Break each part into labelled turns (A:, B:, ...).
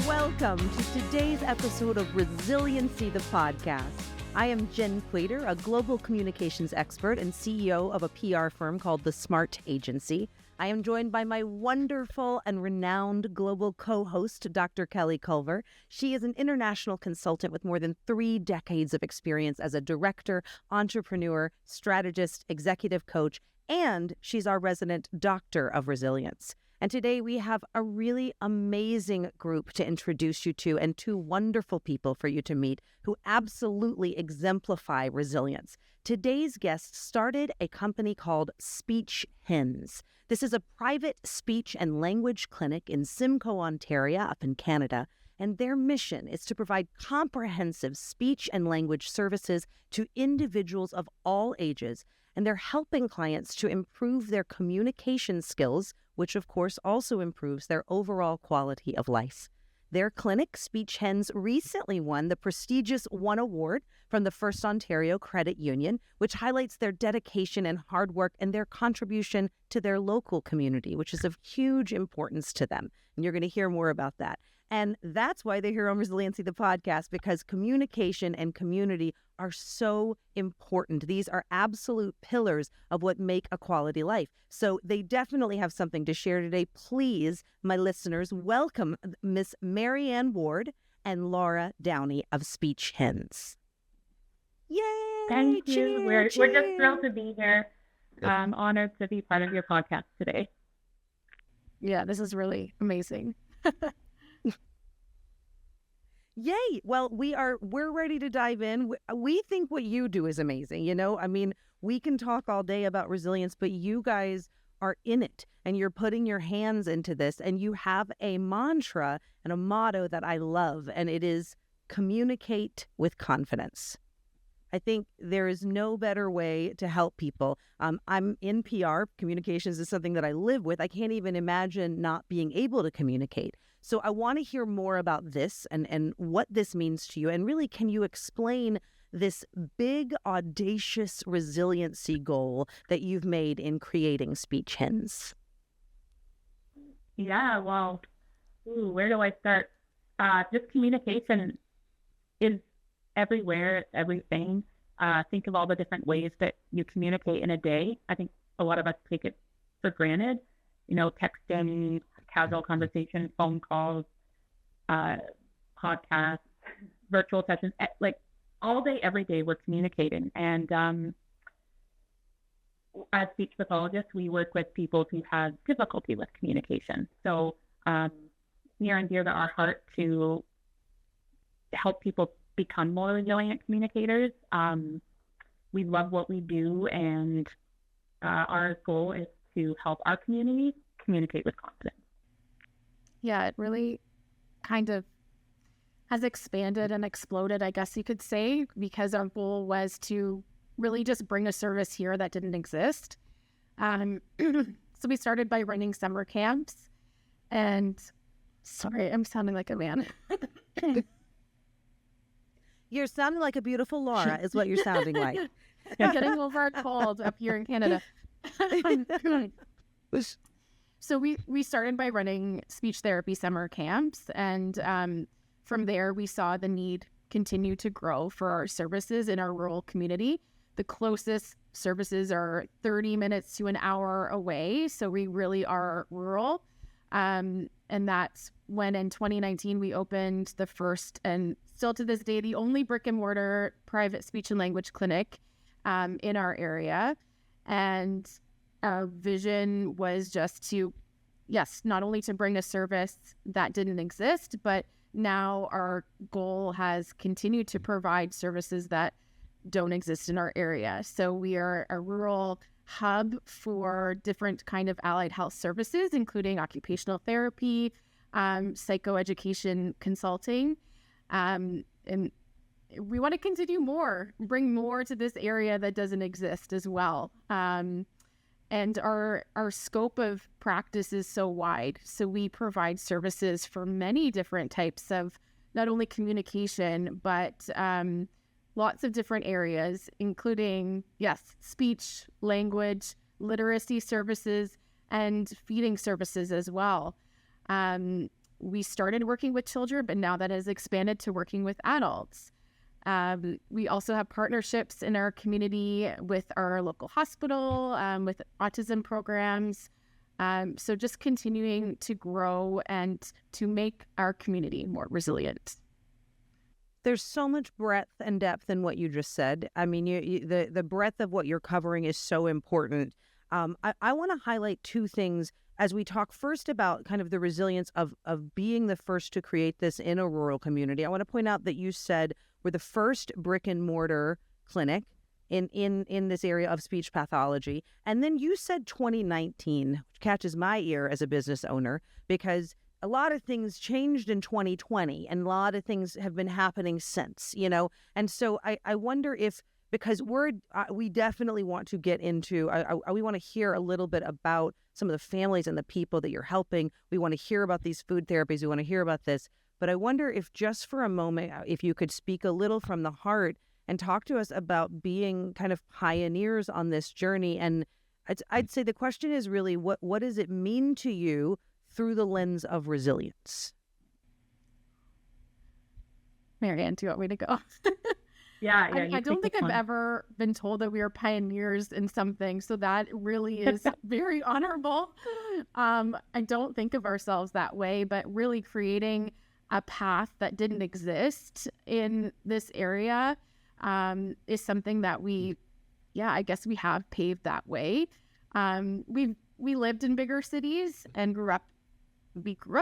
A: Welcome to today's episode of Resiliency The Podcast. I am Jenn Quader, a global communications expert and CEO of a PR firm called The Smart Agency. I am joined by my wonderful and renowned global co-host, Dr. Kelly Culver. She is an international consultant with more than 3 decades of experience as a director, entrepreneur, strategist, executive coach, and she's our resident doctor of resilience. And today we have a really amazing group to introduce you to and 2 wonderful people for you to meet who absolutely exemplify resilience. Today's guest started a company called Speech Hens. This is a private speech and language clinic in Simcoe, Ontario, up in Canada. And their mission is to provide comprehensive speech and language services to individuals of all ages. And they're helping clients to improve their communication skills, which of course also improves their overall quality of life. Their clinic, Speech Hens, recently won the prestigious One Award from the First Ontario Credit Union, which highlights their dedication and hard work and their contribution to their local community, which is of huge importance to them. And you're going to hear more about that. And that's why they're here on Resiliency the Podcast, because communication and community are so important. These are absolute pillars of what make a quality life. So they definitely have something to share today. Please, my listeners, welcome Miss Marianne Ward and Laura Downey of Speech Hens. Yay!
B: Thank you.
A: Cheer,
B: We're
A: cheer.
B: just thrilled to be here. I'm honored to be part of your podcast today.
C: Yeah, this is really amazing.
A: Yay! Well, we're ready to dive in. We think what you do is amazing. You know, I mean, we can talk all day about resilience, but you guys are in it and you're putting your hands into this, and you have a mantra and a motto that I love, and it is communicate with confidence. I think there is no better way to help people. I'm in PR. Communications is something that I live with. I can't even imagine not being able to communicate. So I want to hear more about this and what this means to you. And really, can you explain this big, audacious resiliency goal that you've made in creating Speech Hens?
B: Yeah, well, where do I start? Just communication is everywhere, it's everything. Think of all the different ways that you communicate in a day. I think a lot of us take it for granted. You know, texting, casual conversation, phone calls, podcasts, virtual sessions, like all day, every day we're communicating. And as speech pathologists, we work with people who have difficulty with communication. So near and dear to our heart to help people become more resilient communicators. We love what we do, and our goal is to help our community communicate with confidence.
C: Yeah, it really kind of has expanded and exploded, I guess you could say, because our goal was to really just bring a service here that didn't exist. So we started by running summer camps, and sorry, I'm sounding like a man.
A: You're sounding like a beautiful Laura is what you're sounding like.
C: I'm getting over a cold up here in Canada. So we started by running speech therapy summer camps, and from there we saw the need continue to grow for our services in our rural community. The closest services are 30 minutes to an hour away, so we really are rural. And that's when in 2019 we opened the first, and still to this day, the only brick and mortar private speech and language clinic in our area. And our vision was just to, yes, not only to bring a service that didn't exist, but now our goal has continued to provide services that don't exist in our area. So we are a rural hub for different kind of allied health services, including occupational therapy, psychoeducation consulting. And we want to continue bring more to this area that doesn't exist as well. And our scope of practice is so wide. So we provide services for many different types of not only communication, but lots of different areas, including, yes, speech, language, literacy services, and feeding services as well. we started working with children, but now that has expanded to working with adults. We also have partnerships in our community with our local hospital, with autism programs. So just continuing to grow and to make our community more resilient.
A: There's so much breadth and depth in what you just said. I mean, the breadth of what you're covering is so important. I want to highlight two things as we talk first about kind of the resilience of being the first to create this in a rural community. I want to point out that you said we're the first brick and mortar clinic in this area of speech pathology. And then you said 2019, which catches my ear as a business owner, because a lot of things changed in 2020 and a lot of things have been happening since, you know? And so I wonder if, because we definitely want to get into, we want to hear a little bit about some of the families and the people that you're helping. We want to hear about these food therapies. We want to hear about this. But I wonder if just for a moment, if you could speak a little from the heart and talk to us about being kind of pioneers on this journey. And I'd say the question is really, what does it mean to you through the lens of resilience?
C: Marianne, do you want me to go?
B: Yeah.
C: I don't think I've ever been told that we are pioneers in something, so that really is very honorable. I don't think of ourselves that way, but really creating a path that didn't exist in this area is something that I guess we have paved that way. We lived in bigger cities and grew up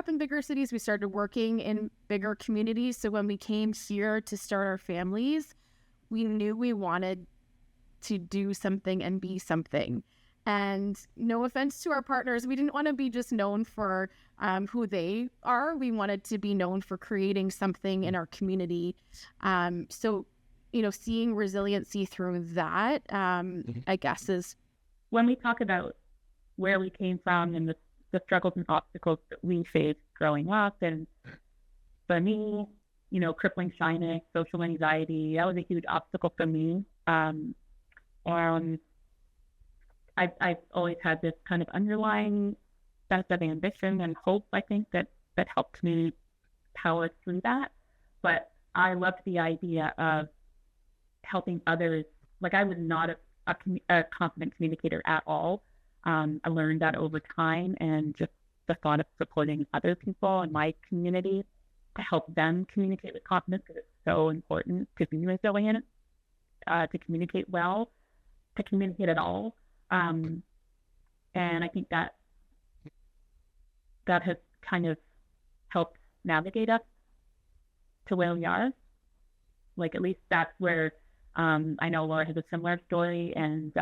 C: in bigger cities. We started working in bigger communities. So when we came here to start our families, we knew we wanted to do something and be something. And no offense to our partners, we didn't want to be just known for who they are. We wanted to be known for creating something in our community. So, seeing resiliency through that, I guess is...
B: When we talk about where we came from and the struggles and obstacles that we faced growing up, and for me, crippling shyness, social anxiety, that was a huge obstacle for me. I've always had this kind of underlying sense of ambition and hope, I think, that helped me power through that. But I loved the idea of helping others. Like, I was not a confident communicator at all. I learned that over time, and just the thought of supporting other people in my community to help them communicate with confidence, because it's so important to be resilient, to communicate well, to communicate at all. And I think that has kind of helped navigate us to where we are. Like, at least that's where I know Laura has a similar story, and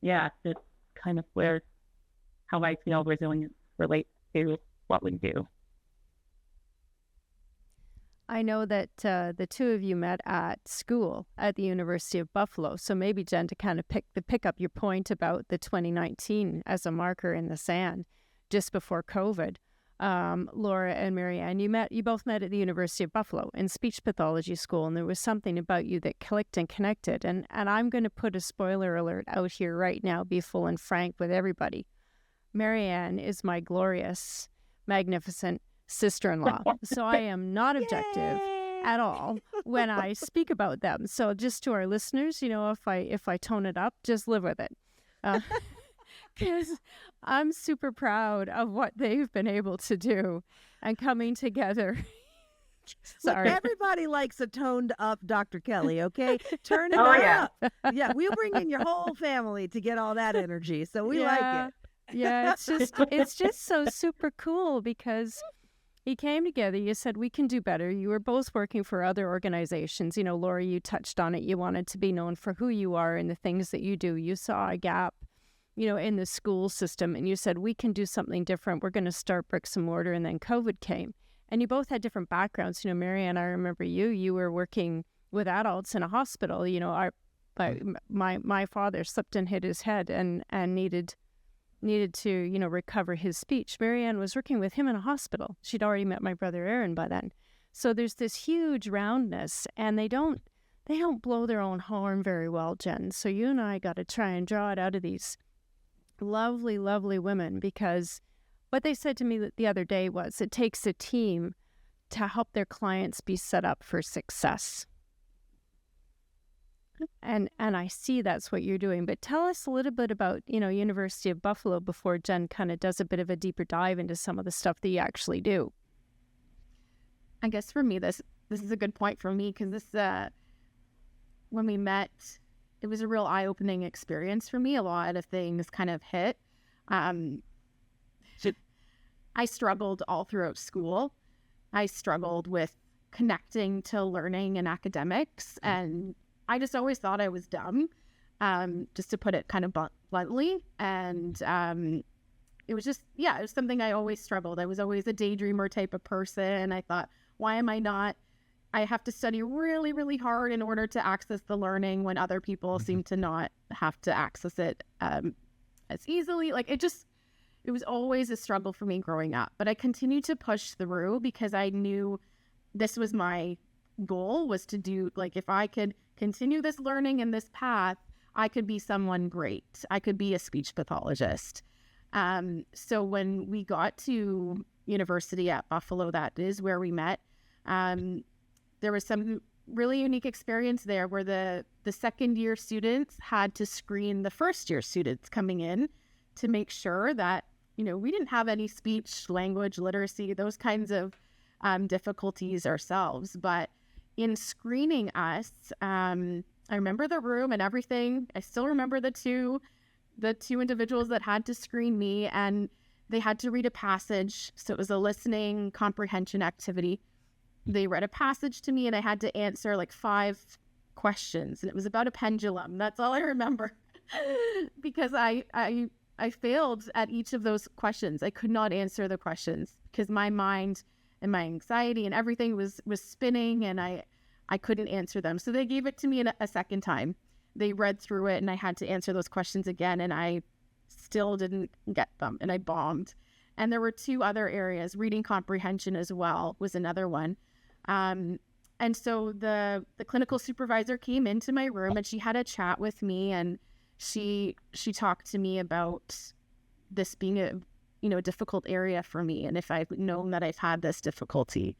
B: it's kind of how I feel resilience relates to what we do.
D: I know that the two of you met at school at the University of Buffalo. So maybe, Jenn, to kind of pick up your point about the 2019 as a marker in the sand, just before COVID, Laura and Marianne, you both met at the University of Buffalo in speech pathology school, and there was something about you that clicked and connected. And I'm going to put a spoiler alert out here right now, be full and frank with everybody. Marianne is my glorious, magnificent sister-in-law. So I am not objective at all when I speak about them. So just to our listeners, if I tone it up, just live with it. Because I'm super proud of what they've been able to do and coming together.
A: Sorry. Look, everybody likes a toned up Dr. Kelly, okay? Turn it up. Yeah, we'll bring in your whole family to get all that energy. So we like it.
D: Yeah, it's just so super cool because you came together. You said, we can do better. You were both working for other organizations. Laura, you touched on it. You wanted to be known for who you are and the things that you do. You saw a gap, in the school system, and you said, we can do something different. We're going to start bricks and mortar. And then COVID came. And you both had different backgrounds. Marianne, I remember you were working with adults in a hospital. My father slipped and hit his head and needed to, recover his speech. Marianne was working with him in a hospital. She'd already met my brother Aaron by then. So there's this huge roundness, and they don't blow their own horn very well, Jenn. So you and I got to try and draw it out of these lovely, lovely women, because What they said to me the other day was it takes a team to help their clients be set up for success. And I see that's what you're doing. But tell us a little bit about, University of Buffalo before Jenn kind of does a bit of a deeper dive into some of the stuff that you actually do.
C: I guess for me, this is a good point for me because when we met, it was a real eye-opening experience for me. A lot of things kind of hit. I struggled all throughout school. I struggled with connecting to learning and academics, and I just always thought I was dumb, just to put it kind of bluntly. And it was just, it was something I always struggled. I was always a daydreamer type of person. I thought, why am I not? I have to study really, really hard in order to access the learning when other people seem to not have to access it as easily. Like it was always a struggle for me growing up. But I continued to push through because I knew this was my goal, was to do, like, if I could continue this learning in this path, I could be someone great. I could be a speech pathologist. So when we got to University at Buffalo, that is where we met, there was some really unique experience there where the second year students had to screen the first year students coming in to make sure that, we didn't have any speech, language, literacy, those kinds of difficulties ourselves. But in screening us, I remember the room and everything. I still remember the two individuals that had to screen me, and they had to read a passage. So it was a listening comprehension activity. They read a passage to me and I had to answer like 5 questions, and it was about a pendulum. That's all I remember because I failed at each of those questions. I could not answer the questions because my mind and my anxiety and everything was spinning, and I couldn't answer them. So they gave it to me a second time. They read through it and I had to answer those questions again, and I still didn't get them, and I bombed. And there were 2 other areas. Reading comprehension as well was another one. And so the clinical supervisor came into my room and she had a chat with me, and she talked to me about this being a difficult area for me, and if I've known that I've had this difficulty.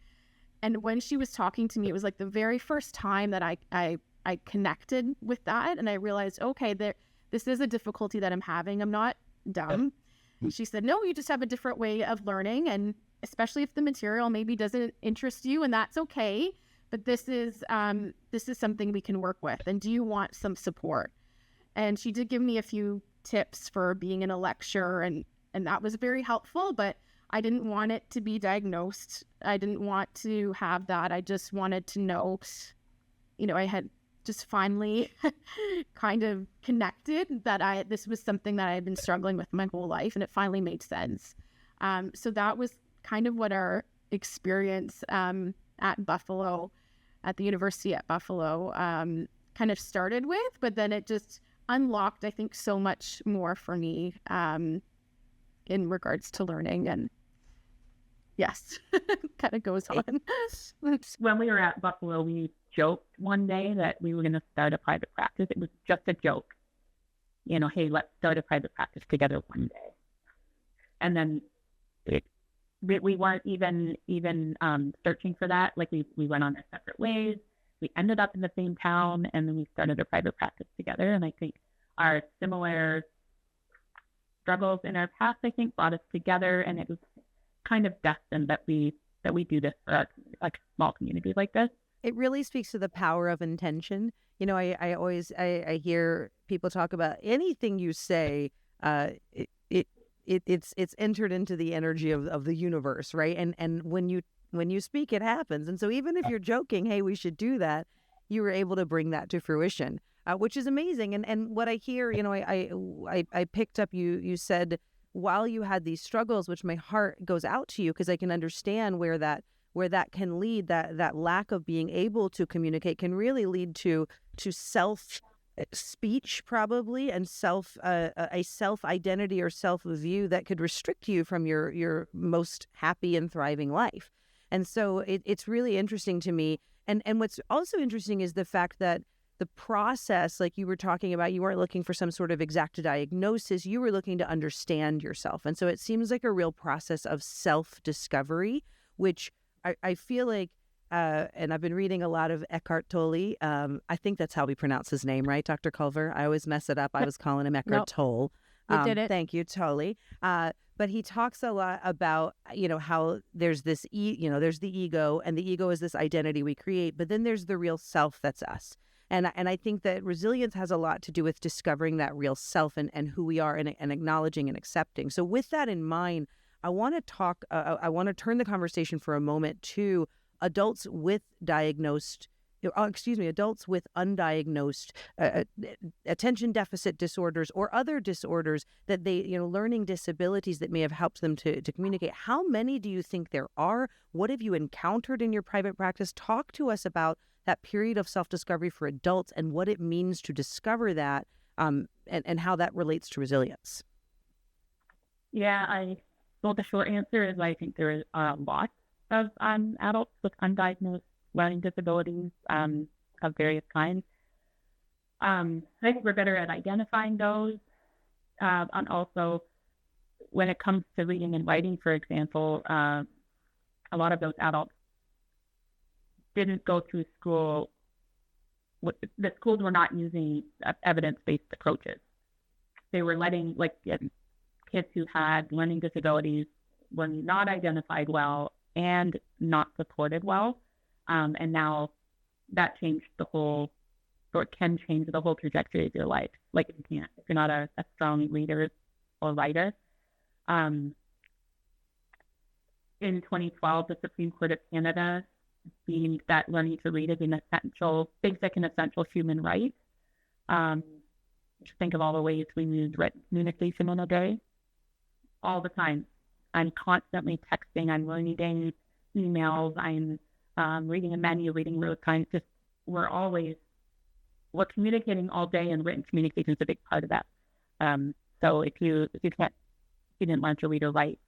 C: And when she was talking to me, it was like the very first time that I connected with that, and I realized, okay, this is a difficulty that I'm having. I'm not dumb. She said, no, you just have a different way of learning, and especially if the material maybe doesn't interest you, and that's okay, but this is something we can work with, and do you want some support? And she did give me a few tips for being in a lecture, and that was very helpful, but I didn't want it to be diagnosed. I didn't want to have that. I just wanted to know, I had just finally kind of connected that this was something that I had been struggling with my whole life, and it finally made sense. So that was kind of what our experience at Buffalo, at the University at Buffalo, kind of started with, but then it just unlocked, I think, so much more for me in regards to learning. And yes, kind of goes on.
B: When we were at Buffalo, we joked one day that we were going to start a private practice. It was just a joke. Hey, let's start a private practice together one day. And then we weren't even searching for that. Like we went on our separate ways. We ended up in the same town, and then we started a private practice together. And I think our similar struggles in our past, brought us together, and it was kind of destined that we do this for a small community like this.
A: It really speaks to the power of intention. I always hear people talk about anything you say, it's entered into the energy of the universe, right? And when you speak, it happens. And so even if you're joking, hey, we should do that, you were able to bring that to fruition, which is amazing. And what I hear, I picked up, you said while you had these struggles, which my heart goes out to you because I can understand where that can lead, that lack of being able to communicate can really lead to self speech probably, and a self identity or self view that could restrict you from your most happy and thriving life. And so it's really interesting to me. And what's also interesting is the fact that the process, like you were talking about, you weren't looking for some sort of exact diagnosis. You were looking to understand yourself. And so it seems like a real process of self-discovery, which I feel like, and I've been reading a lot of Eckhart Tolle. I think that's how we pronounce his name, right, Dr. Culver? I always mess it up. I was calling him Eckhart Tolle.
D: You did it.
A: Thank you, Tolle. But he talks a lot about, how there's this, there's the ego, and the ego is this identity we create, but then there's the real self that's us. And I think that resilience has a lot to do with discovering that real self and who we are and acknowledging and accepting. So with that in mind, I want to turn the conversation for a moment to adults with adults with undiagnosed attention deficit disorders or other disorders that they, learning disabilities that may have helped them to communicate. How many do you think there are? What have you encountered in your private practice? Talk to us about that period of self-discovery for adults and what it means to discover that and how that relates to resilience.
B: Yeah, the short answer is I think there is a lot of adults with undiagnosed learning disabilities of various kinds. I think we're better at identifying those. And also, when it comes to reading and writing, for example, a lot of those adults didn't go through school. The schools were not using evidence-based approaches. They were letting kids who had learning disabilities were not identified well and not supported well. And now that changed can change the whole trajectory of your life. Like if you're not a strong reader or writer. In 2012, the Supreme Court of Canada deemed that learning to read is an basic and essential human right. Just think of all the ways we use written communication in a day. All the time. I'm constantly texting, I'm reading emails, I'm reading a menu, reading road signs. We're communicating all day, and written communication is a big part of that. So if you didn't learn to read or write,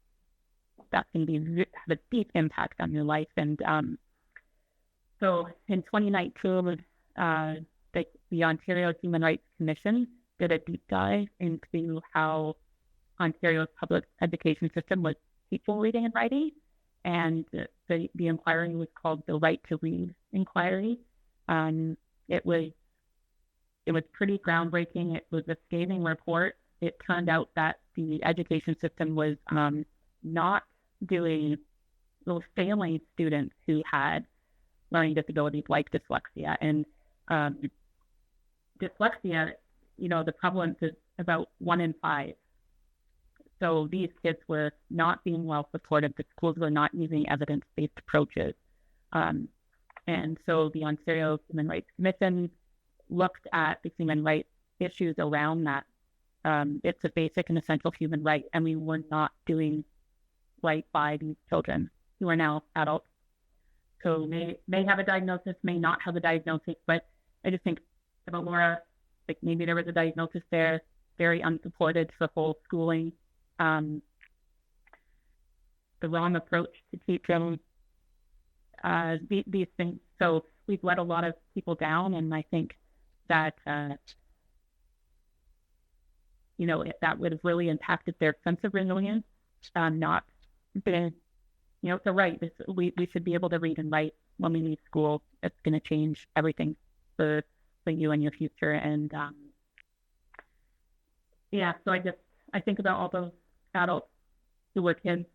B: that's going to have a deep impact on your life. And so in 2019, the Ontario Human Rights Commission did a deep dive into how Ontario's public education system was teaching reading and writing, and the inquiry was called the Right to Read Inquiry. It was pretty groundbreaking. It was a scathing report. It turned out that the education system was not failing students who had learning disabilities like dyslexia. And dyslexia, the prevalence is about 1 in 5. So these kids were not being well supported. The schools were not using evidence-based approaches. And so the Ontario Human Rights Commission looked at the human rights issues around that. It's a basic and essential human right, and we were not doing right by these children who are now adults. So may have a diagnosis, may not have a diagnosis, but I just think about Laura, maybe there was a diagnosis there, very unsupported for whole schooling. The wrong approach to teach them these things. So we've let a lot of people down, and I think that if that would have really impacted their sense of resilience, not been, so right. We should be able to read and write when we leave school. It's going to change everything for you and your future. And so I think about all those adults who were kids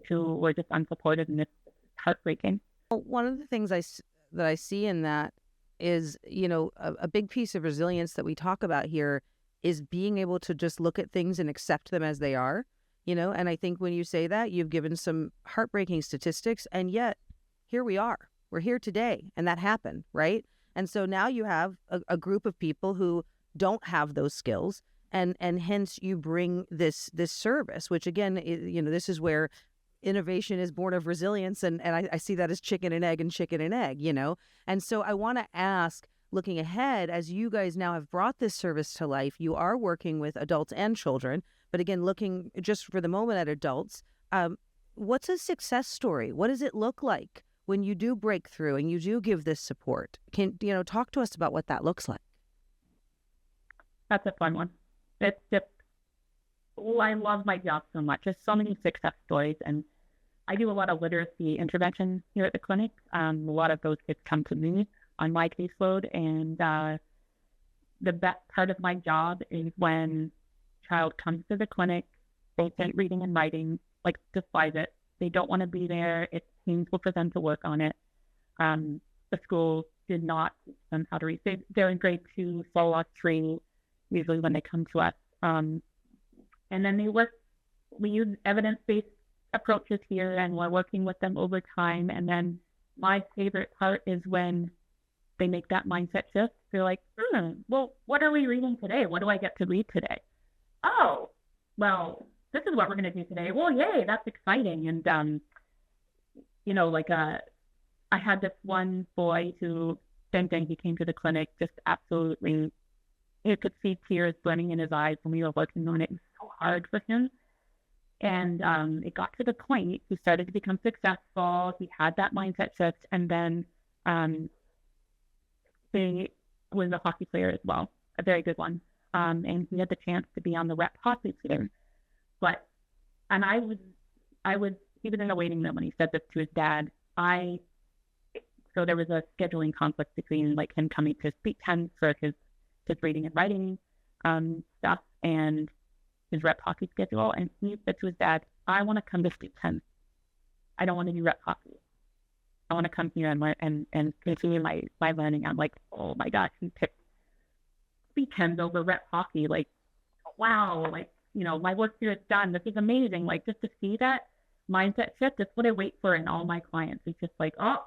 B: who were just unsupported, and it's heartbreaking.
A: One of the things that I see in that is, a big piece of resilience that we talk about here is being able to just look at things and accept them as they are, and I think when you say that, you've given some heartbreaking statistics, and yet here we are. We're here today, and that happened, right? And so now you have a group of people who don't have those skills, and hence you bring this service, which again, this is where innovation is born of resilience, and I see that as chicken and egg, And so I want to ask, looking ahead, as you guys now have brought this service to life, you are working with adults and children, but again, looking just for the moment at adults, what's a success story? What does it look like when you do break through and you do give this support, can talk to us about what that looks like?
B: That's a fun one. It's just, I love my job so much. There's so many success stories, and I do a lot of literacy intervention here at the clinic. A lot of those kids come to me on my caseload, and the best part of my job is when a child comes to the clinic, they can't reading and writing, like despise it. They don't want to be there. It's painful for them to work on it. The school did not teach them how to read. They're in grade 2, follow 3, usually when they come to us. And then we use evidence-based approaches here, and we're working with them over time. And then my favorite part is when they make that mindset shift. They're like, well, what are we reading today? What do I get to read today? Oh, well, this is what we're going to do today. Well, yay, that's exciting. And, I had this one boy who, same thing, he came to the clinic, just absolutely, you could see tears burning in his eyes when we were working on it. It was so hard for him. And it got to the point he started to become successful. He had that mindset shift. And then he was a hockey player as well, a very good one. And he had the chance to be on the rep hockey team. He was in the waiting room when he said this to his dad. So there was a scheduling conflict between like him coming to Speech Hens for his reading and writing stuff and his rep hockey schedule. And he said to his dad, I want to come to Speech Hens. I don't want to do rep hockey. I want to come here and continue my learning. I'm like, oh my gosh, he picked Speech Hens over rep hockey. Like, wow, like, my work here is done. This is amazing. Like, just to see that mindset shift, that's what I wait for in all my clients. It's just like, oh,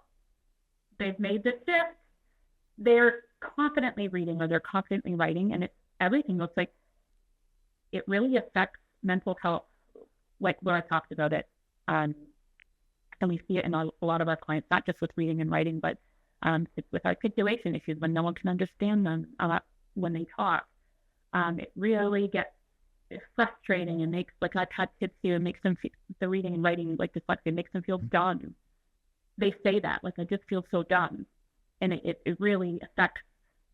B: they've made the shift. They're confidently reading or they're confidently writing, and everything looks like it really affects mental health, like Laura talked about it. And we see it in a lot of our clients, not just with reading and writing, but it's with articulation issues when no one can understand them when they talk. It really gets frustrating and makes, like I've had kids here, makes them feel, the reading and writing, like dyslexia, makes them feel done. They say that, like, I just feel so done. And it really affects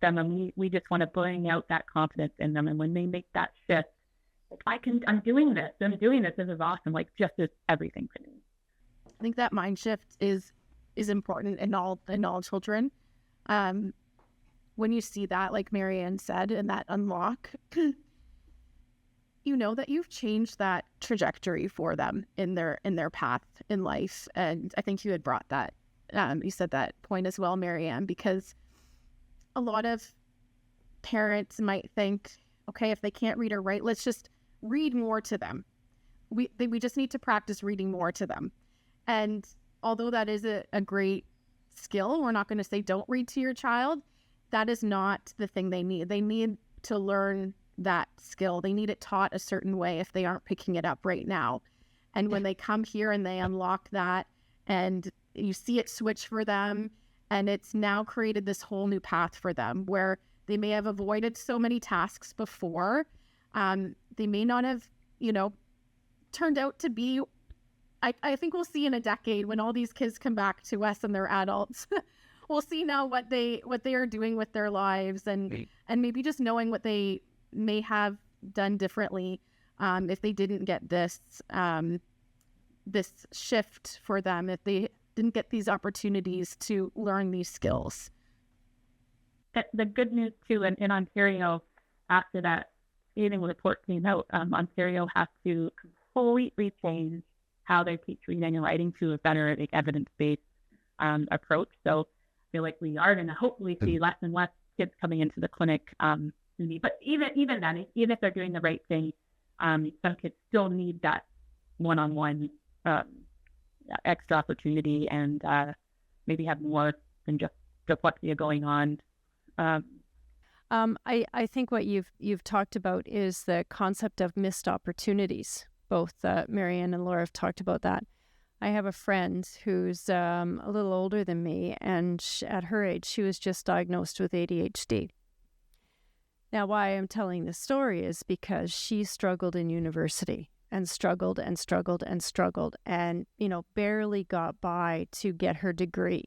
B: them. And we just want to bring out that confidence in them. And when they make that shift, like, I'm doing this, this is awesome. Like, just is everything for me.
C: I think that mind shift is important in all children. When you see that, like Marianne said, and that unlock, you know that you've changed that trajectory for them in their path in life. And I think you had brought that, you said that point as well, Marianne, because a lot of parents might think, okay, if they can't read or write, let's just read more to them. We just need to practice reading more to them. And although that is a great skill, we're not going to say don't read to your child. That is not the thing they need. They need to learn that skill. They need it taught a certain way if they aren't picking it up right now. And when they come here and they unlock that and you see it switch for them, and it's now created this whole new path for them where they may have avoided so many tasks before. They may not have, turned out to be, I think we'll see in a decade when all these kids come back to us and they're adults. We'll see now what they are doing with their lives and maybe just knowing what they may have done differently if they didn't get this shift for them, if they didn't get these opportunities to learn these skills.
B: The good news too, in Ontario, after that reading report came out, Ontario has to completely change how they teach reading and writing to a better evidence-based approach. So I feel like we are going to hopefully see less and less kids coming into the clinic. But even then, even if they're doing the right thing, some kids still need that one-on-one extra opportunity and maybe have more than just dyslexia going on.
D: I think what you've talked about is the concept of missed opportunities. Both Marianne and Laura have talked about that. I have a friend who's a little older than me, and at her age, she was just diagnosed with ADHD. Now, why I'm telling this story is because she struggled in university. and struggled and struggled and struggled and, barely got by to get her degree.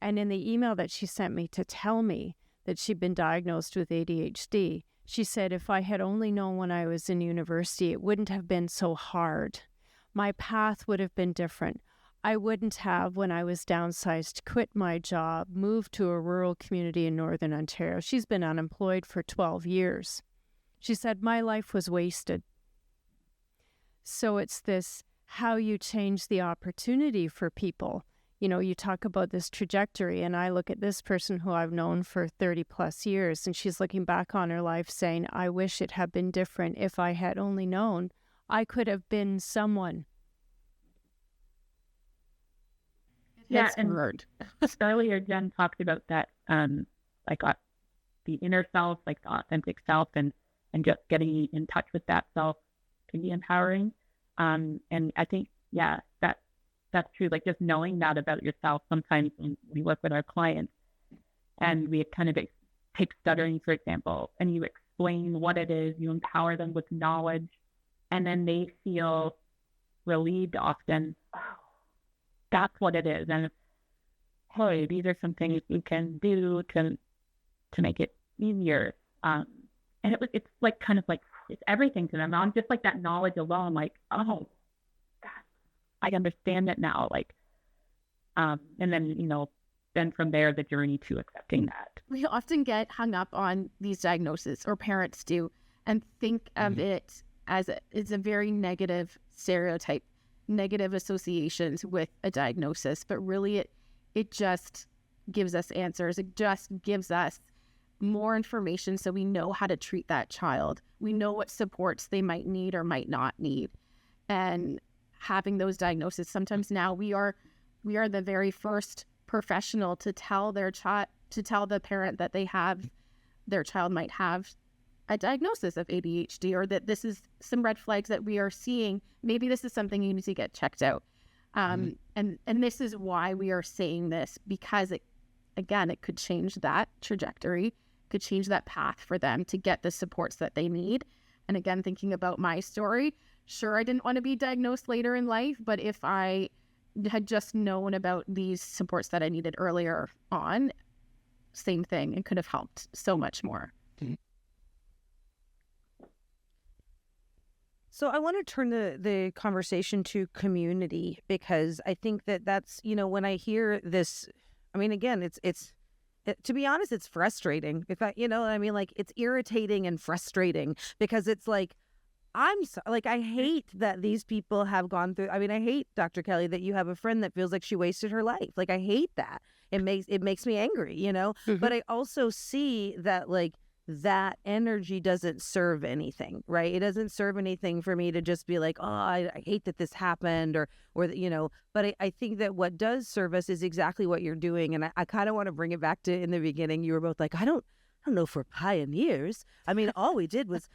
D: And in the email that she sent me to tell me that she'd been diagnosed with ADHD, she said, if I had only known when I was in university, it wouldn't have been so hard. My path would have been different. I wouldn't have, when I was downsized, quit my job, moved to a rural community in Northern Ontario. She's been unemployed for 12 years. She said, my life was wasted. So it's this, how you change the opportunity for people. You talk about this trajectory, and I look at this person who I've known for 30 plus years, and she's looking back on her life saying, I wish it had been different. If I had only known, I could have been someone.
B: Yeah, and earlier Jenn talked about that, the inner self, like the authentic self, and just getting in touch with that self can be empowering. And I think, that's true. Like just knowing that about yourself. Sometimes when we work with our clients and we kind of take stuttering, for example, and you explain what it is, you empower them with knowledge, and then they feel relieved often. Oh, that's what it is. And hey, these are some things you can do to make it easier. And it's like kind of like it's everything to them. I'm just like that knowledge alone, like, oh, I understand it now. Like, and then, then from there, the journey to accepting that.
C: We often get hung up on these diagnoses, or parents do, and think of it as it's a very negative stereotype, negative associations with a diagnosis. But really, it just gives us answers. It just gives us more information so we know how to treat that child. We know what supports they might need or might not need. And having those diagnoses, sometimes now we are the very first professional to tell the parent that their child might have a diagnosis of ADHD, or that this is some red flags that we are seeing. Maybe this is something you need to get checked out. And this is why we are saying this, because it could change that trajectory, could change that path for them to get the supports that they need. And again, thinking about my story, sure, I didn't want to be diagnosed later in life, but if I had just known about these supports that I needed earlier on, same thing, it could have helped so much more.
A: So I want to turn the conversation to community, because I think that's, when I hear this, I mean, again, it's to be honest, it's frustrating. If I, like it's irritating and frustrating, because it's like, I hate that these people have gone through. I mean, I hate, Dr. Kelly, that you have a friend that feels like she wasted her life. Like, I hate that. It makes me angry,
D: Mm-hmm.
A: But I also see that, like, that energy doesn't serve anything, right? It doesn't serve anything for me to just be like, oh, I hate that this happened, or but I think that what does serve us is exactly what you're doing. And I kind of want to bring it back to, in the beginning, you were both like, I don't know if we're pioneers. I mean, all we did was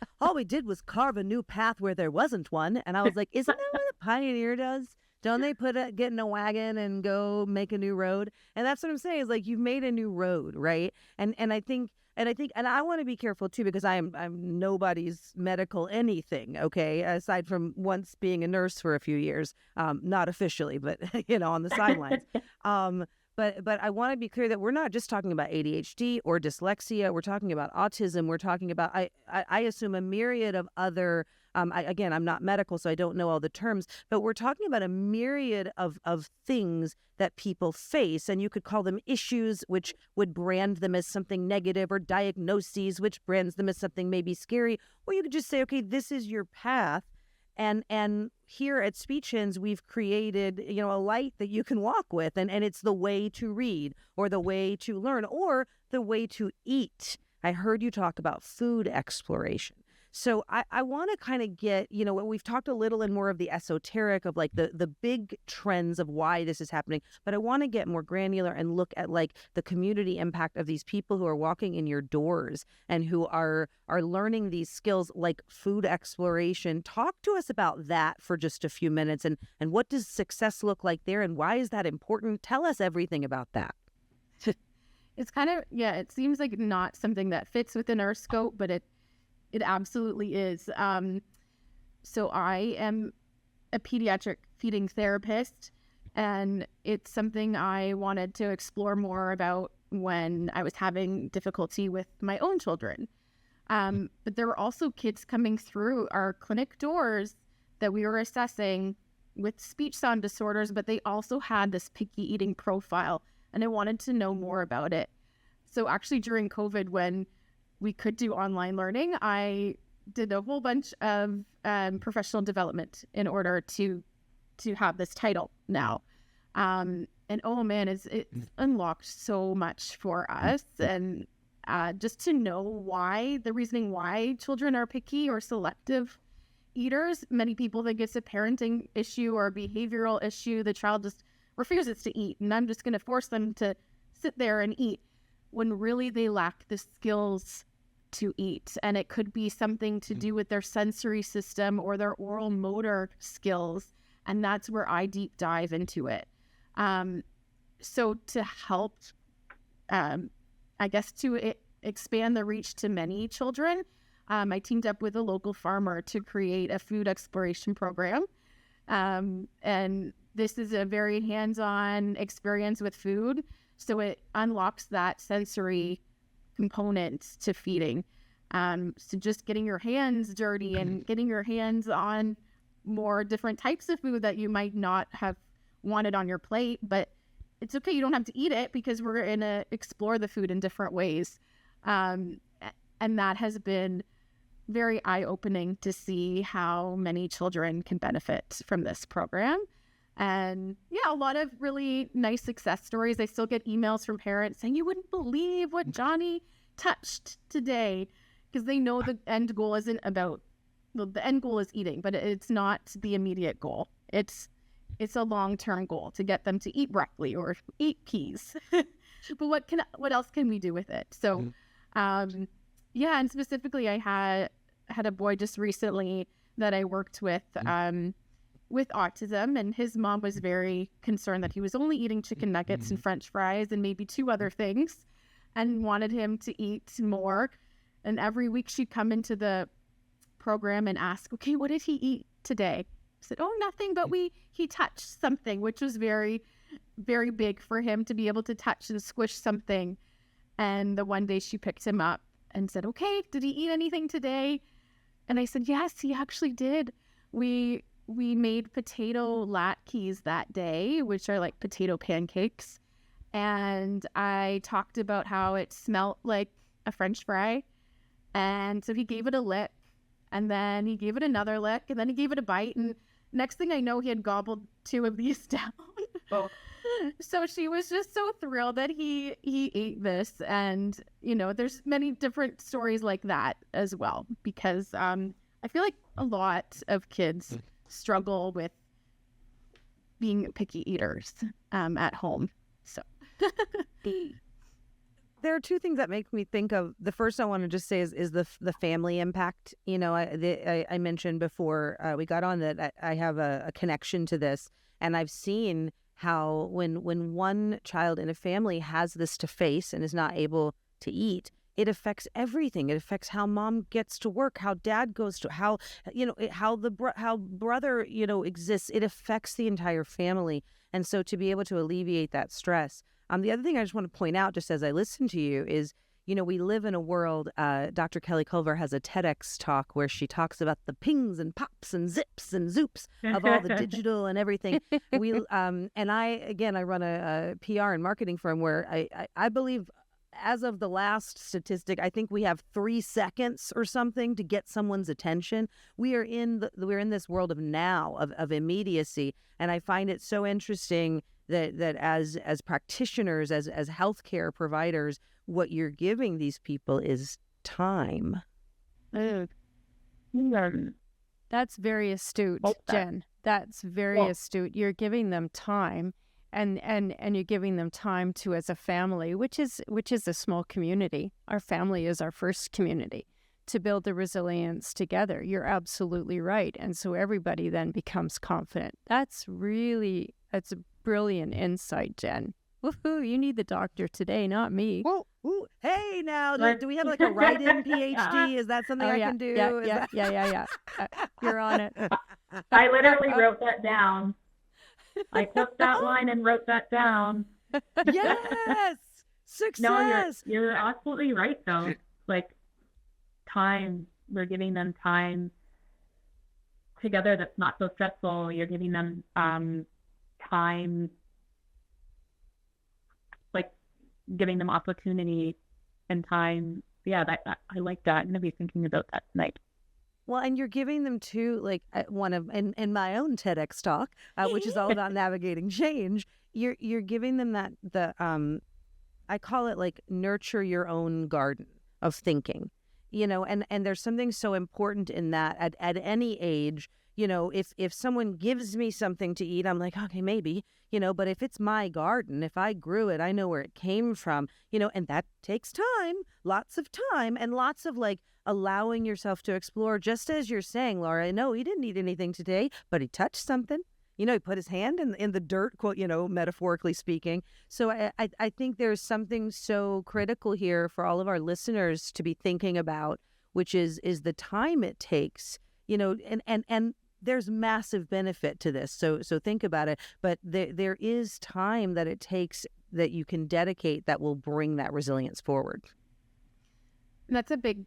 A: carve a new path where there wasn't one. And I was like, isn't that what a pioneer does? Don't they get in a wagon and go make a new road? And that's what I'm saying, is like, you've made a new road, right? And I think I want to be careful too, because I'm nobody's medical anything, okay? Aside from once being a nurse for a few years, not officially, but on the sidelines. But I want to be clear that we're not just talking about ADHD or dyslexia. We're talking about autism. We're talking about, I assume, a myriad of other, again, I'm not medical, so I don't know all the terms, but we're talking about a myriad of things that people face. And you could call them issues, which would brand them as something negative, or diagnoses, which brands them as something maybe scary. Or you could just say, okay, this is your path. And here at Speech Hens, we've created, a light that you can walk with, and it's the way to read, or the way to learn, or the way to eat. I heard you talk about food exploration. So I want to kind of get, we've talked a little in more of the esoteric of like the big trends of why this is happening, but I want to get more granular and look at like the community impact of these people who are walking in your doors and who are learning these skills like food exploration. Talk to us about that for just a few minutes, and what does success look like there, and why is that important? Tell us everything about that.
C: It's kind of, it seems like not something that fits within our scope, but it absolutely is. So I am a pediatric feeding therapist, and it's something I wanted to explore more about when I was having difficulty with my own children. But there were also kids coming through our clinic doors that we were assessing with speech sound disorders, but they also had this picky eating profile, and I wanted to know more about it. So actually during COVID, when we could do online learning, I did a whole bunch of professional development in order to have this title now. And oh man, it's unlocked so much for us. And just to know the reasoning why children are picky or selective eaters. Many people think it's a parenting issue or a behavioral issue. The child just refuses to eat, and I'm just going to force them to sit there and eat, when really they lack the skills to eat. And it could be something to do with their sensory system or their oral motor skills. And that's where I deep dive into it. So to help, I guess, to expand the reach to many children, I teamed up with a local farmer to create a food exploration program. And this is a very hands-on experience with food. So it unlocks that sensory component to feeding. So just getting your hands dirty and getting your hands on more different types of food that you might not have wanted on your plate, but it's okay. You don't have to eat it, because we're going to explore the food in different ways. And that has been very eye-opening to see how many children can benefit from this program. And yeah, a lot of really nice success stories. I still get emails from parents saying, you wouldn't believe what Johnny touched today, because they know the end goal isn't about, well, the end goal is eating, but it's not the immediate goal. It's a long-term goal to get them to eat broccoli or eat peas. But what else can we do with it? So, yeah, and specifically, I had a boy just recently that I worked with autism, and his mom was very concerned that he was only eating chicken nuggets and French fries and maybe 2 other things, and wanted him to eat more. And every week she'd come into the program and ask, okay, what did he eat today? I said, oh, nothing, but he touched something, which was very, very big for him to be able to touch and squish something. And the one day she picked him up and said, okay, did he eat anything today? And I said, yes, he actually did. We made potato latkes that day, which are like potato pancakes. And I talked about how it smelled like a French fry. And so he gave it a lick, and then he gave it another lick, and then he gave it a bite. And next thing I know, he had gobbled 2 of these down. Oh. So she was just so thrilled that he ate this. And, there's many different stories like that as well, because I feel like a lot of kids struggle with being picky eaters at home. So
A: there are 2 things that make me think of. The first I want to just say is the family impact. I mentioned before we got on that I have a connection to this, and I've seen how when one child in a family has this to face and is not able to eat, it affects everything. It affects how mom gets to work, how dad goes to, how brother exists. It affects the entire family, and so to be able to alleviate that stress. The other thing I just want to point out, just as I listen to you, is, we live in a world, Dr. Kelly Culver has a TEDx talk where she talks about the pings and pops and zips and zoops of all the digital and everything. And I run a PR and marketing firm where I believe, as of the last statistic, I think we have 3 seconds or something to get someone's attention. We're in this world of now, of immediacy. And I find it so interesting that as practitioners, as healthcare providers, what you're giving these people is time.
D: That's very astute, Jenn. That's very astute. You're giving them time, and you're giving them time to, as a family, which is a small community. Our family is our first community, to build the resilience together. You're absolutely right. And so everybody then becomes confident. That's a brilliant insight, Jenn. Woohoo, you need the doctor today, not me.
A: Well, Ooh, hey, now, do we have like a write-in PhD? Is that something I can do?
D: Yeah. You're on it.
B: I literally wrote that down. I took that line and wrote that down.
A: Yes! Success!
B: No, you're absolutely right, though. Like, time. We're giving them time together that's not so stressful. You're giving them time, like giving them opportunity and time. Yeah, I like that. I'm going to be thinking about that tonight.
A: Well, and you're giving them too, like in my own TEDx talk, which is all about navigating change. You're giving them I call it like nurture your own garden of thinking, and there's something so important in that at any age. If someone gives me something to eat, I'm like, okay, maybe, but if it's my garden, if I grew it, I know where it came from, and that takes time, lots of time, and lots of like allowing yourself to explore, just as you're saying, Laura. No, he didn't eat anything today, but he touched something. He put his hand in the dirt, quote, metaphorically speaking. So I think there's something so critical here for all of our listeners to be thinking about, which is the time it takes, and there's massive benefit to this. So think about it. But there is time that it takes that you can dedicate that will bring that resilience forward.
C: That's a big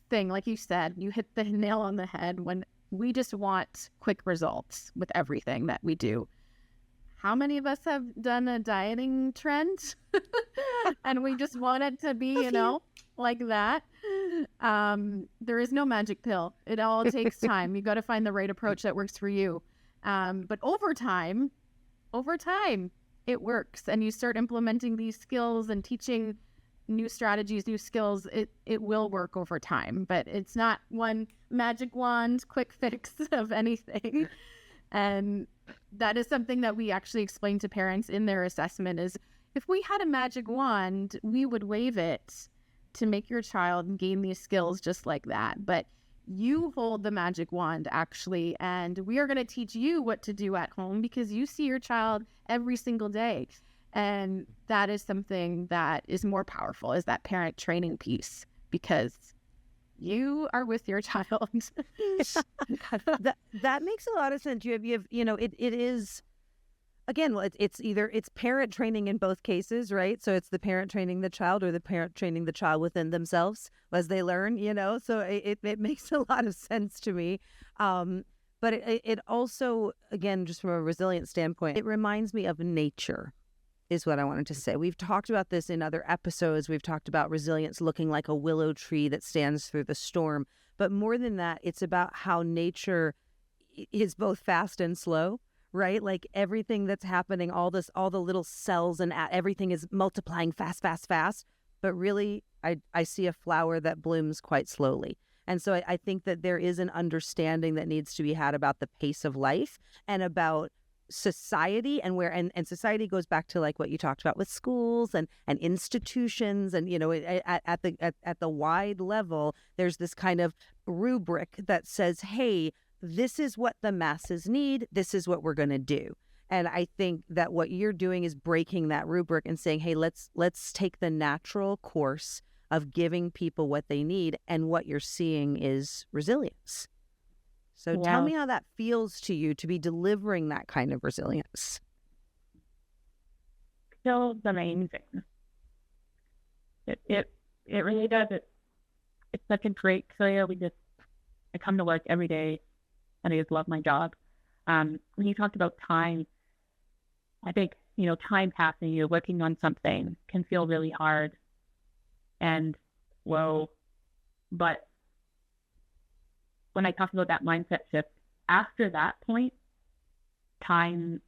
C: thing. Like you said, you hit the nail on the head when we just want quick results with everything that we do. How many of us have done a dieting trend and we just want it to be, like that? There is no magic pill. It all takes time. You got to find the right approach that works for you. But over time, it works. And you start implementing these skills and teaching new strategies, new skills. It will work over time, but it's not one magic wand, quick fix of anything. And that is something that we actually explain to parents in their assessment is if we had a magic wand, we would wave it to make your child gain these skills just like that. But you hold the magic wand actually, and we are going to teach you what to do at home because you see your child every single day. And that is something that is more powerful, is that parent training piece, because you are with your child.
A: that makes a lot of sense. You have it is, again, well, it's parent training in both cases, right? So it's the parent training the child or the parent training the child within themselves as they learn, so it makes a lot of sense to me. But it also, again, just from a resilience standpoint, it reminds me of nature. Is what I wanted to say. We've talked about this in other episodes. We've talked about resilience looking like a willow tree that stands through the storm. But more than that, it's about how nature is both fast and slow, right? Like everything that's happening, all the little cells and everything is multiplying fast. But really, I see a flower that blooms quite slowly. And so I think that there is an understanding that needs to be had about the pace of life and about society and and society goes back to like what you talked about with schools and institutions and at the wide level there's this kind of rubric that says, hey, this is what the masses need, this is what we're going to do. And I think that what you're doing is breaking that rubric and saying, hey, let's take the natural course of giving people what they need, and what you're seeing is resilience. So tell me how that feels to you to be delivering that kind of resilience.
B: Feels amazing. It really does. It's such a great career. I come to work every day and I just love my job. When you talked about time, I think, time passing, you're working on something can feel really hard and slow, but when I talk about that mindset shift, after that point, time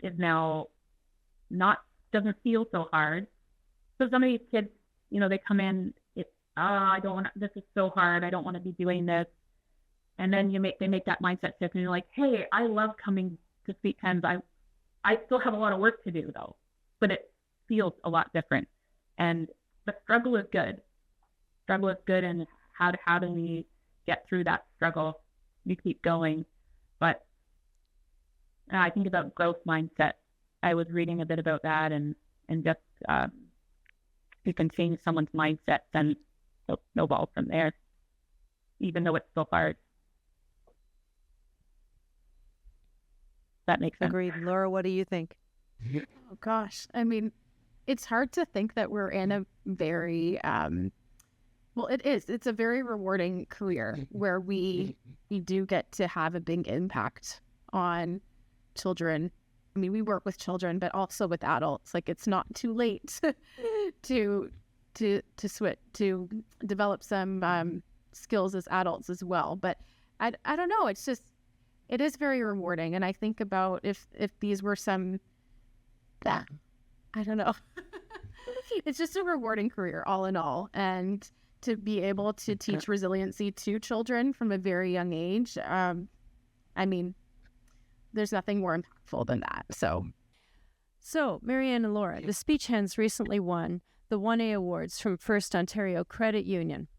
B: is now doesn't feel so hard. So some of these kids, they come in, I don't want to, this is so hard, I don't want to be doing this. And then they make that mindset shift and you're like, hey, I love coming to Speech Hens. I still have a lot of work to do though, but it feels a lot different. And the struggle is good. And how do we get through that struggle? You keep going. But I think about growth mindset. I was reading a bit about that and just you can change someone's mindset, then it'll snowball from there, even though it's still hard. That makes sense.
A: Agreed. Laura, what do you think?
C: Oh gosh, I mean, it's hard to think that we're in a very well, it's a very rewarding career where we do get to have a big impact on children. I mean, we work with children, but also with adults. Like, it's not too late to switch, to develop some skills as adults as well. But I don't know. It's just, it is very rewarding. And I think about if these were some, I don't know. It's just a rewarding career all in all. And to be able to teach resiliency to children from a very young age, I mean, there's nothing more impactful than that. So,
D: Marianne and Laura, the Speech Hens recently won the 1A Awards from First Ontario Credit Union.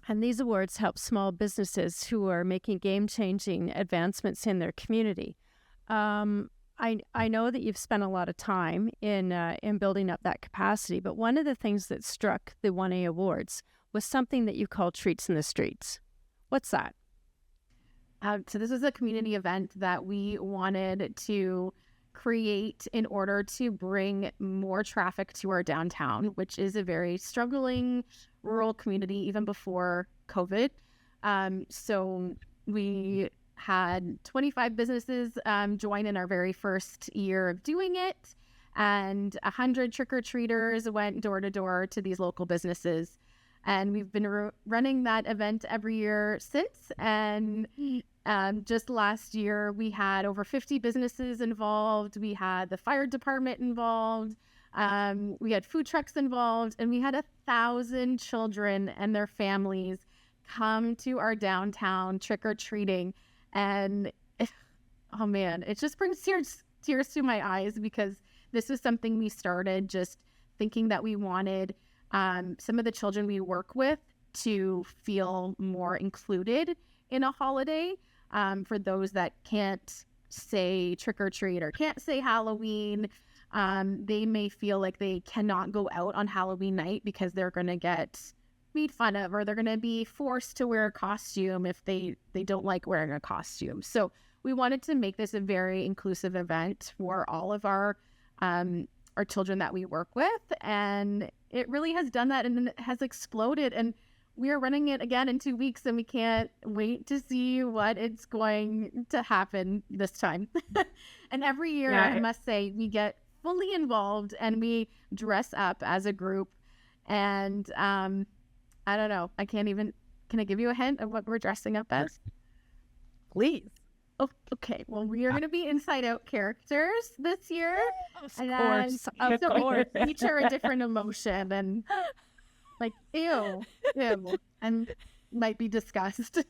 D: And these awards help small businesses who are making game-changing advancements in their community. I know that you've spent a lot of time in building up that capacity, but one of the things that struck the 1A Awards was something that you call Treats in the Streets. What's that?
C: So this was a community event that we wanted to create in order to bring more traffic to our downtown, which is a very struggling rural community even before COVID. So we had 25 businesses join in our very first year of doing it, and 100 trick-or-treaters went door to door to these local businesses. And we've been running that event every year since. And just last year, we had over 50 businesses involved. We had the fire department involved. We had food trucks involved. And we had 1,000 children and their families come to our downtown trick-or-treating. And, oh man, it just brings tears to my eyes, because this was something we started just thinking that we wanted some of the children we work with to feel more included in a holiday. For those that can't say trick or treat or can't say Halloween, they may feel like they cannot go out on Halloween night because they're going to get made fun of, or they're going to be forced to wear a costume if they don't like wearing a costume. So we wanted to make this a very inclusive event for all of our children that we work with, and it really has done that, and it has exploded. And we are running it again in 2 weeks, and we can't wait to see what it's going to happen this time. And every year, I must say, we get fully involved and we dress up as a group. And I don't know, can I give you a hint of what we're dressing up as?
A: Please.
C: Oh, okay. Well, we are going to be Inside Out characters this year.
D: Of course.
C: We feature a different emotion, and like, ew, and might be disgust.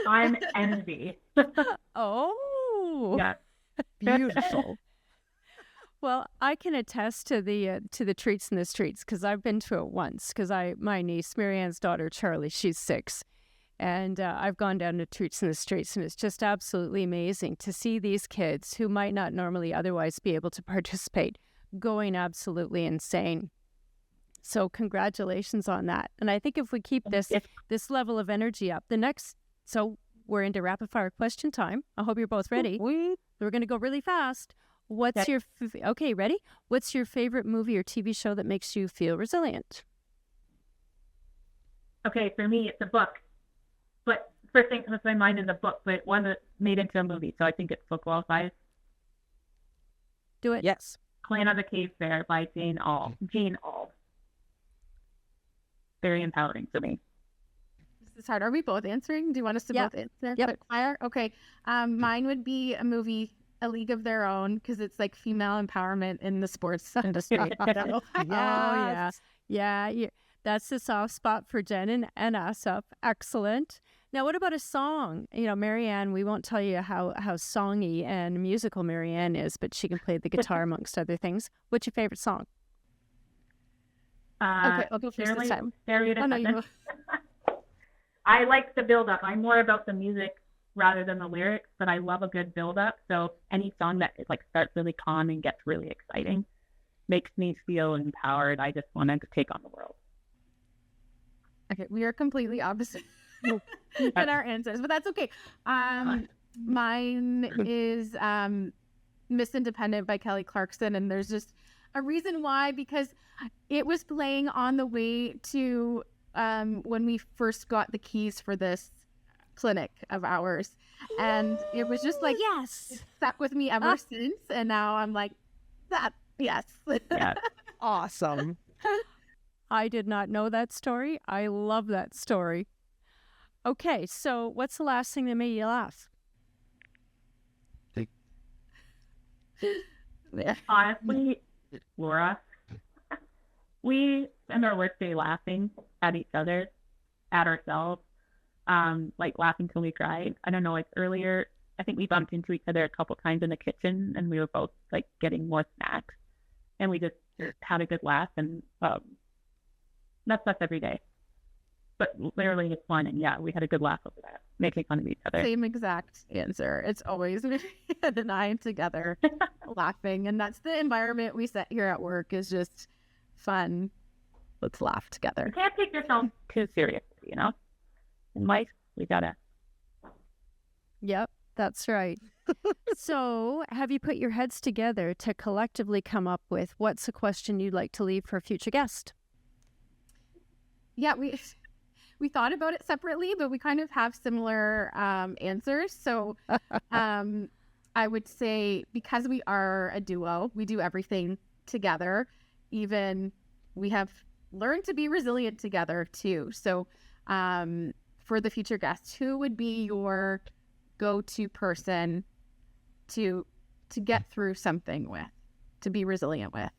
B: I'm envy.
D: Oh,
B: Yeah.
D: beautiful. Well, I can attest to the Treats in the Streets, because I've been to it once. Because my niece, Marianne's daughter, Charlie, she's 6. And I've gone down to Treats in the Streets, and it's just absolutely amazing to see these kids who might not normally otherwise be able to participate going absolutely insane. So congratulations on that. And I think if we keep this level of energy up, so we're into rapid fire question time. I hope you're both ready. We're going to go really fast. Okay, ready? What's your favorite movie or TV show that makes you feel resilient?
B: Okay, for me, it's a book. But first thing comes to my mind is a book, but one that made into a movie, so I think it still qualifies.
D: Do it.
A: Yes.
B: Clan of the Cave Bear by Jane Auld. Very empowering to me.
C: This is hard. Are we both answering? Do you want us to both answer? Quick fire? Okay. Mine would be a movie, A League of Their Own, because it's like female empowerment in the sports industry.
D: Yeah. That's the soft spot for Jen and us up. Excellent. Now, what about a song? Marianne, we won't tell you how songy and musical Marianne is, but she can play the guitar amongst other things. What's your favorite song?
C: Okay, I'll go first this time.
B: I like the build-up. I'm more about the music rather than the lyrics, but I love a good build-up. So any song that starts really calm and gets really exciting. makes me feel empowered. I just wanted to take on the world.
C: Okay, we are completely opposite in our answers, but that's okay. Mine is Miss Independent by Kelly Clarkson, and there's just a reason why, because it was playing on the way to when we first got the keys for this clinic of ours, and it was just like, yes, it stuck with me ever since, and now I'm like, that, yes.
B: Yeah.
A: Awesome.
D: I did not know that story. I love that story. Okay, so what's the last thing that made you laugh?
B: Honestly, Laura, we spend our workday laughing at each other, at ourselves, like laughing till we cried. I don't know, like earlier, I think we bumped into each other a couple times in the kitchen, and we were both like getting more snacks, and we just had a good laugh, and that's us every day. But literally, it's fun, and yeah, we had a good laugh over that, making fun of each other.
C: Same exact answer. It's always Marianne and I together laughing, and that's the environment we set here at work, is just fun. Let's laugh together.
B: You can't take yourself too seriously, you know? In life, we gotta.
D: Yep, that's right. So, have you put your heads together to collectively come up with what's a question you'd like to leave for a future guest?
C: Yeah, we thought about it separately, but we kind of have similar answers. So I would say, because we are a duo, we do everything together. Even we have learned to be resilient together too. So for the future guests, who would be your go-to person to get through something with, to be resilient with?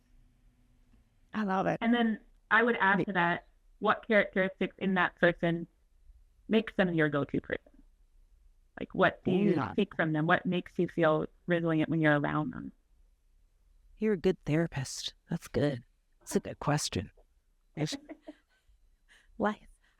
D: I love it.
B: And then I would add to that, what characteristics in that person makes them your go-to person? Like, what do you take from them? What makes you feel resilient when you're around them?
A: You're a good therapist. That's good. That's a good question.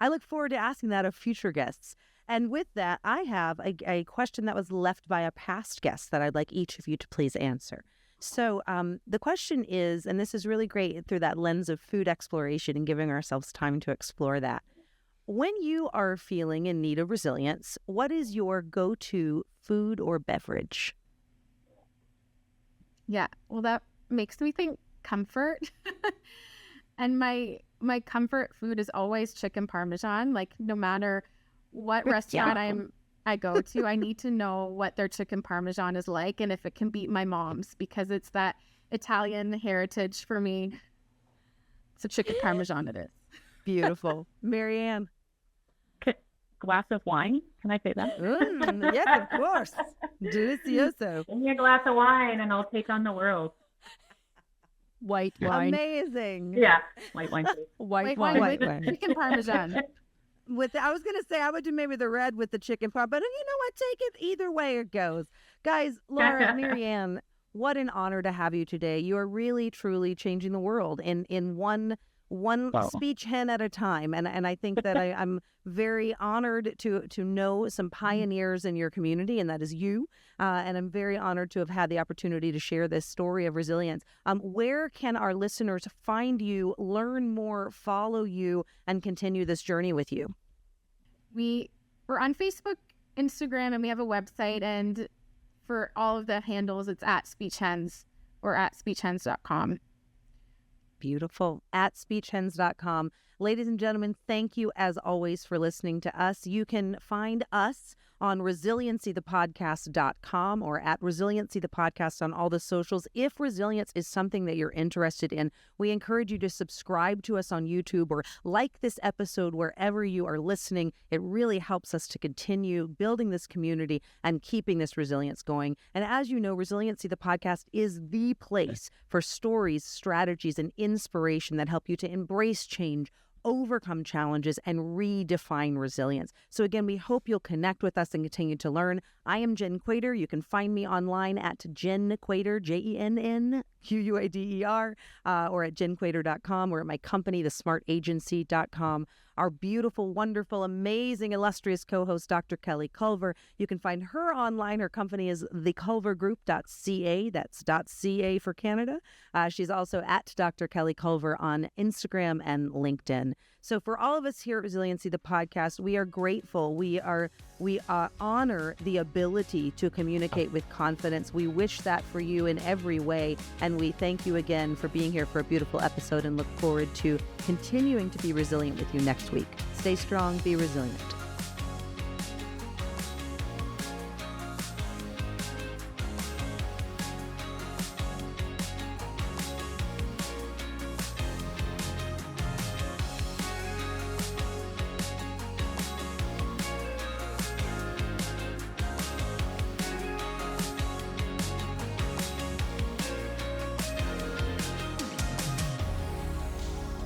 A: I look forward to asking that of future guests. And with that, I have a question that was left by a past guest that I'd like each of you to please answer. So the question is, and this is really great through that lens of food exploration and giving ourselves time to explore that. When you are feeling in need of resilience, what is your go-to food or beverage?
C: Yeah, well, that makes me think comfort. And my comfort food is always chicken parmesan. Like, no matter what restaurant I go to, I need to know what their chicken parmesan is like, and if it can beat my mom's, because it's that Italian heritage for me. It's a chicken parmesan it is.
A: Beautiful. Marianne?
B: Glass of wine? Can I say that?
A: Yes, of course. Delicioso.
B: Give me a glass of wine and I'll take on the world.
D: White wine.
A: Amazing.
B: Yeah, white wine.
D: White wine.
C: Chicken parmesan.
A: I was going to say I would do maybe the red with the chicken part, but you know what? Take it either way it goes. Guys, Laura, Marianne, what an honor to have you today. You are really, truly changing the world in one speech hen at a time. And I think that I'm very honored to know some pioneers in your community, and that is you. And I'm very honored to have had the opportunity to share this story of resilience. Where can our listeners find you, learn more, follow you, and continue this journey with you?
C: We're on Facebook, Instagram, and we have a website. And for all of the handles, it's at Speech Hens or at speechhens.com.
A: Beautiful. At speechhens.com. Ladies and gentlemen, thank you as always for listening to us. You can find us on resiliencythepodcast.com or at Resiliency the Podcast on all the socials. If resilience is something that you're interested in, we encourage you to subscribe to us on YouTube or like this episode wherever you are listening. It really helps us to continue building this community and keeping this resilience going. And as you know, Resiliency the Podcast is the place for stories, strategies, and inspiration that help you to embrace change, overcome challenges, and redefine resilience. So again, we hope you'll connect with us and continue to learn. I am Jenn Quader. You can find me online at Jenn Quader, JENNQUADER, or at jennquader.com, or at my company, thesmartagency.com. our beautiful, wonderful, amazing, illustrious co-host, Dr. Kelly Culver. You can find her online. Her company is theculvergroup.ca. That's .ca for Canada. She's also at Dr. Kelly Culver on Instagram and LinkedIn. So for all of us here at Resiliency the Podcast, we are grateful. We honor the ability to communicate with confidence. We wish that for you in every way. And we thank you again for being here for a beautiful episode and look forward to continuing to be resilient with you next week. Stay strong, be resilient.